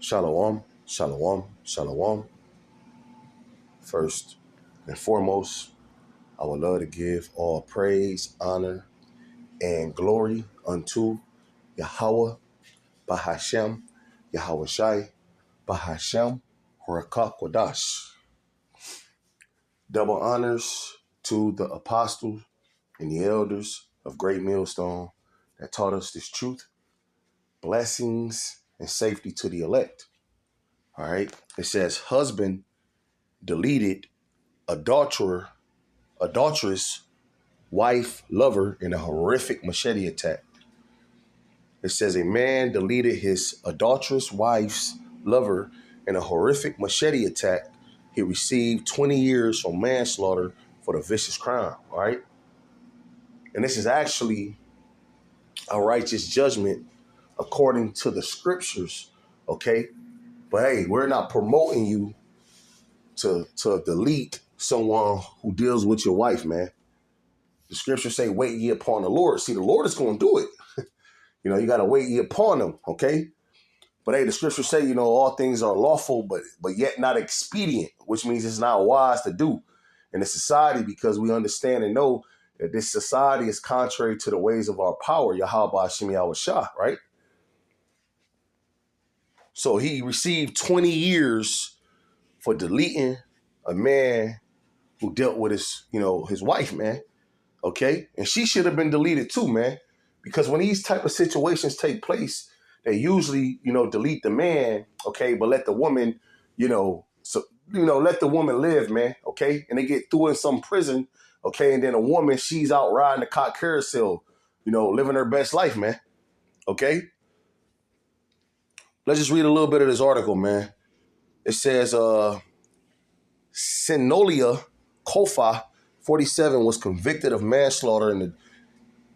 Shalom, shalom, shalom. First and foremost, I would love to give all praise, honor, and glory unto Yahweh, Bahashem, Yahweh Shai, Bahashem, Horakak Wadash. Double honors to the apostles and the elders of Great Millstone that taught us this truth. Blessings and safety to the elect. All right. It says, husband deleted adulterer, adulteress, wife, lover in a horrific machete attack. It says a man deleted his adulterous wife's lover in a horrific machete attack. He received 20 years for manslaughter for the vicious crime. All right. And this is actually a righteous judgment according to the scriptures. Okay. But hey, we're not promoting you to delete someone who deals with your wife, man. The scriptures say, wait ye upon the Lord. See, the Lord is going to do it. You got to wait ye upon him, okay? But hey, the scriptures say, all things are lawful, but yet not expedient, which means it's not wise to do in the society, because we understand and know that this society is contrary to the ways of our power, Yahweh Hashem Yahweh Shah, right? So he received 20 years for deleting a man who dealt with his wife, man. Okay. And she should have been deleted too, man. Because when these type of situations take place, they usually, delete the man. Okay. But let the woman, let the woman live, man. Okay. And they get through in some prison. Okay. And then a woman, she's out riding the cock carousel, living her best life, man. Okay. Let's just read a little bit of this article, man. It says, Sinolia Kofa, 47, was convicted of manslaughter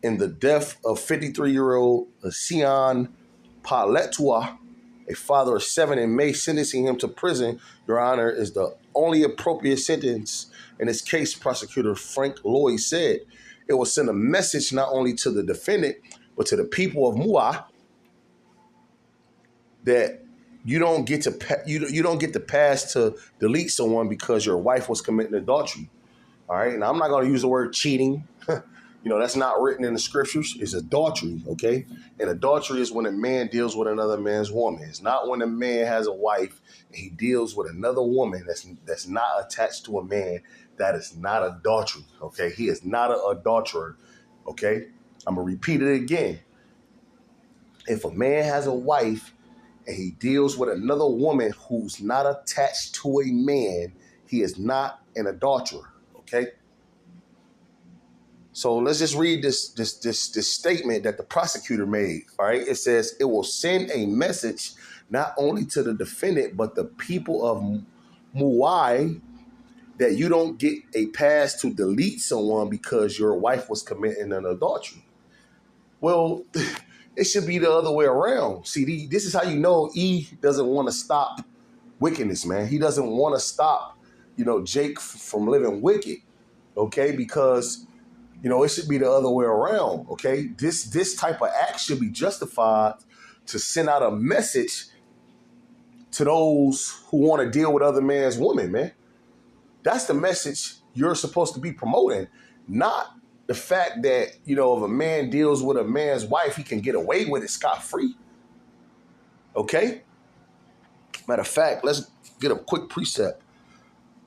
in the death of 53-year-old Sion Paletua, a father of 7, in May, sentencing him to prison, Your Honor, is the only appropriate sentence in this case, prosecutor Frank Lloyd said. It will send a message not only to the defendant, but to the people of Mua that you don't get the pass to delete someone because your wife was committing adultery. All right. Now, I'm not going to use the word cheating. That's not written in the scriptures. It's adultery. OK. And adultery is when a man deals with another man's woman. It's not when a man has a wife and he deals with another woman that's not attached to a man. That is not adultery. OK. He is not an adulterer. OK. I'm going to repeat it again. If a man has a wife and he deals with another woman who's not attached to a man, he is not an adulterer. Okay. So let's just read this statement that the prosecutor made. All right. It says it will send a message not only to the defendant, but the people of Muai that you don't get a pass to delete someone because your wife was committing an adultery. Well, it should be the other way around. See, this is how you know E doesn't want to stop wickedness, man. He doesn't want to stop, Jake from living wicked, okay? Because, it should be the other way around, okay? This type of act should be justified to send out a message to those who want to deal with other man's woman, man. That's the message you're supposed to be promoting, not the fact that, if a man deals with a man's wife, he can get away with it scot-free. Okay? Matter of fact, let's get a quick precept.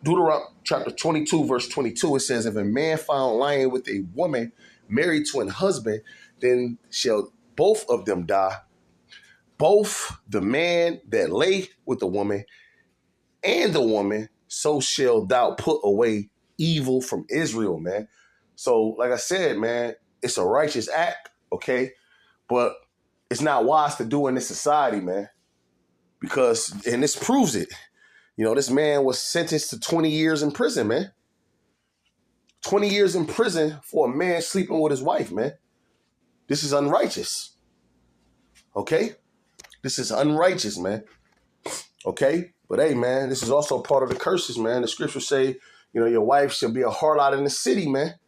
Deuteronomy chapter 22, verse 22, it says, if a man found lying with a woman married to an husband, then shall both of them die. Both the man that lay with the woman and the woman, so shall thou put away evil from Israel, man. So, like I said, man, it's a righteous act, okay? But it's not wise to do in this society, man. Because, and this proves it, this man was sentenced to 20 years in prison, man. 20 years in prison for a man sleeping with his wife, man. This is unrighteous, okay? This is unrighteous, man, okay? But, hey, man, this is also part of the curses, man. The scriptures say, your wife shall be a harlot in the city, man.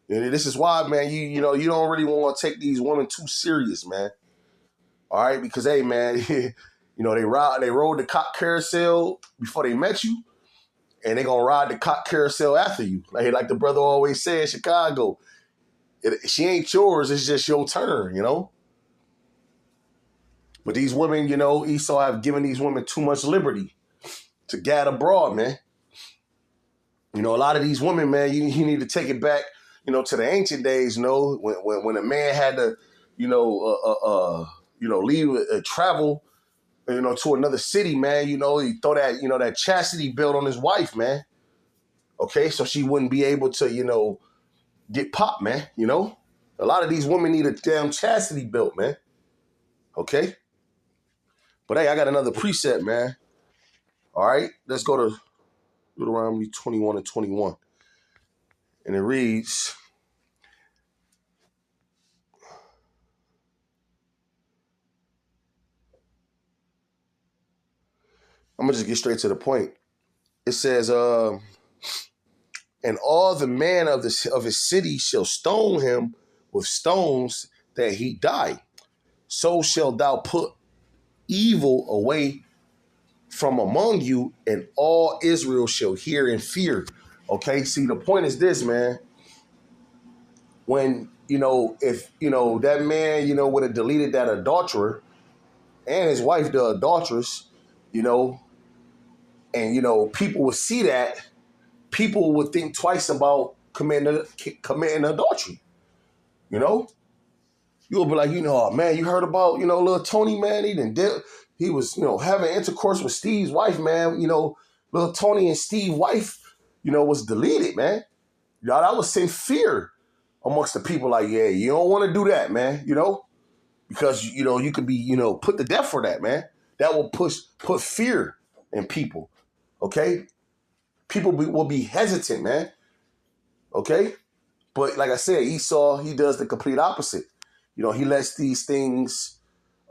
And this is why, man, you don't really want to take these women too serious, man. All right, because, hey, man, You know, they rode the cock carousel before they met you, and they gonna ride the cock carousel after you. Like the brother always said in Chicago, she ain't yours, it's just your turn, you know? But these women, you know, Esau have given these women too much liberty to gad abroad, man. You know, a lot of these women, man, you need to take it back, you know, to the ancient days, you know, when a man had to, leave, travel, you know, to another city, man. You know, he throw that, you know, that chastity belt on his wife, man. Okay, so she wouldn't be able to, you know, get popped, man. You know, a lot of these women need a damn chastity belt, man. Okay, but hey, I got another preset, man. All right, let's go to Deuteronomy 21 and 21. And it reads, I'm going to just get straight to the point. It says, and all the man of his city shall stone him with stones that he die. So shalt thou put evil away from among you, and all Israel shall hear and fear. Okay, see, the point is this, man. When, you know, if, you know, that man, you know, would have deleted that adulterer and his wife, the adulteress, you know, and, you know, people would see that, people would think twice about committing adultery, you know? You'll be like, you know, oh, man, you heard about, you know, little Tony, man, he was, you know, having intercourse with Steve's wife, man. You know, little Tony and Steve's wife, you know, was deleted, man. Y'all, that would send fear amongst the people. Like, yeah, you don't want to do that, man. You know, because, you know, you could be, you know, put to death for that, man. That will put fear in people. Okay, people will be hesitant, man. Okay, but like I said, Esau, he does the complete opposite. You know, he lets these things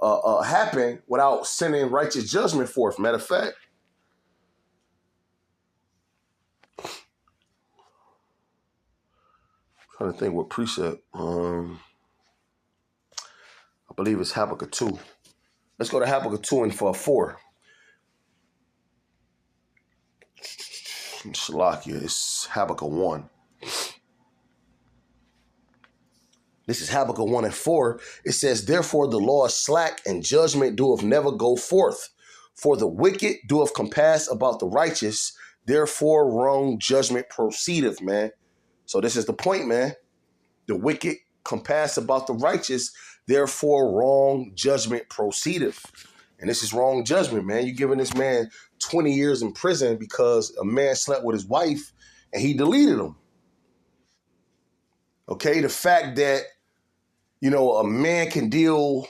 happen without sending righteous judgment forth. Matter of fact, I'm trying to think what precept. I believe it's Habbakuk 2. Let's go to Habbakuk 2 and 4. Shalakia, it's Habbakuk 1. This is Habbakuk 1 and 4. It says, therefore the law is slack, and judgment doeth never go forth. For the wicked doeth compass about the righteous, therefore wrong judgment proceedeth, man. So this is the point, man. The wicked compass about the righteous, therefore wrong judgment proceedeth. And this is wrong judgment, man. You're giving this man 20 years in prison because a man slept with his wife and he deleted him. Okay, the fact that, you know, a man can deal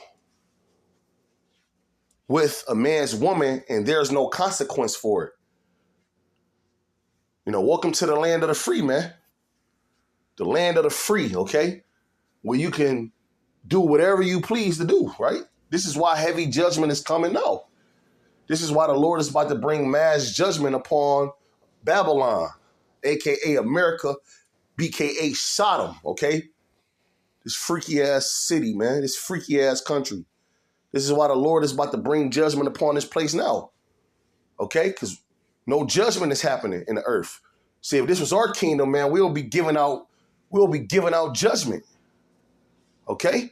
with a man's woman and there's no consequence for it. You know, welcome to the land of the free, man. The land of the free, okay? Where you can do whatever you please to do, right? This is why heavy judgment is coming now. This is why the Lord is about to bring mass judgment upon Babylon, a.k.a. America, b.k.a. Sodom, okay? This freaky-ass city, man. This freaky-ass country. This is why the Lord is about to bring judgment upon this place now, okay? Because no judgment is happening in the earth. See, if this was our kingdom, man, we'll be giving out judgment, okay?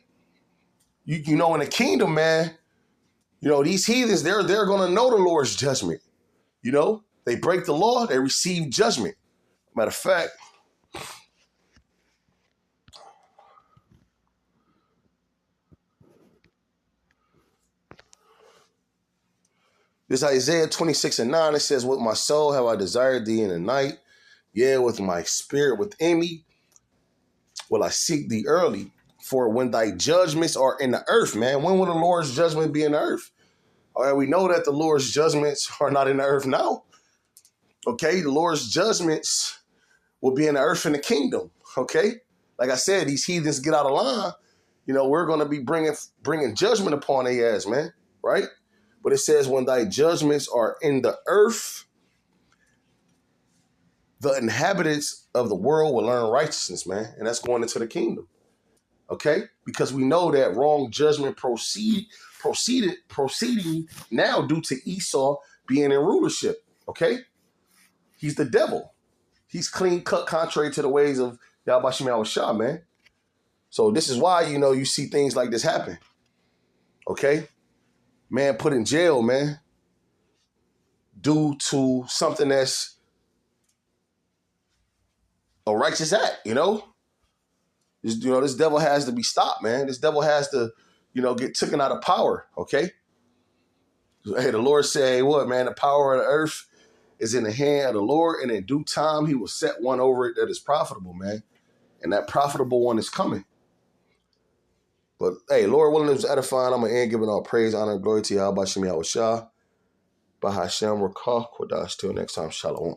You know, in the kingdom, man, you know, these heathens, they're going to know the Lord's judgment. You know, they break the law, they receive judgment. Matter of fact, this Isaiah 26 and 9, it says, with my soul have I desired thee in the night. Yeah, with my spirit within me will I seek thee early. For when thy judgments are in the earth, man, when will the Lord's judgment be in the earth? All right, we know that the Lord's judgments are not in the earth now. Okay, the Lord's judgments will be in the earth in the kingdom. Okay, like I said, these heathens get out of line. You know, we're going to be bringing judgment upon their ass, man, right? But it says, when thy judgments are in the earth, the inhabitants of the world will learn righteousness, man. And that's going into the kingdom. Okay? Because we know that wrong judgment proceeds proceeding now due to Esau being in rulership. Okay? He's the devil. He's clean cut contrary to the ways of Yahweh Shem Shah, man. So this is why, you see things like this happen. Okay? Man put in jail, man, due to something that's a righteous act, This devil has to be stopped, man. This devil has to, get taken out of power, okay? Hey, the Lord said, hey, what, man? The power of the earth is in the hand of the Lord, and in due time, he will set one over it that is profitable, man. And that profitable one is coming. But, hey, Lord willing, it was edifying. I'm going to end giving all praise, honor, and glory to Yahweh Shem Yahweh Shah. Bahashem Rakah Kodash. Till next time, Shalom.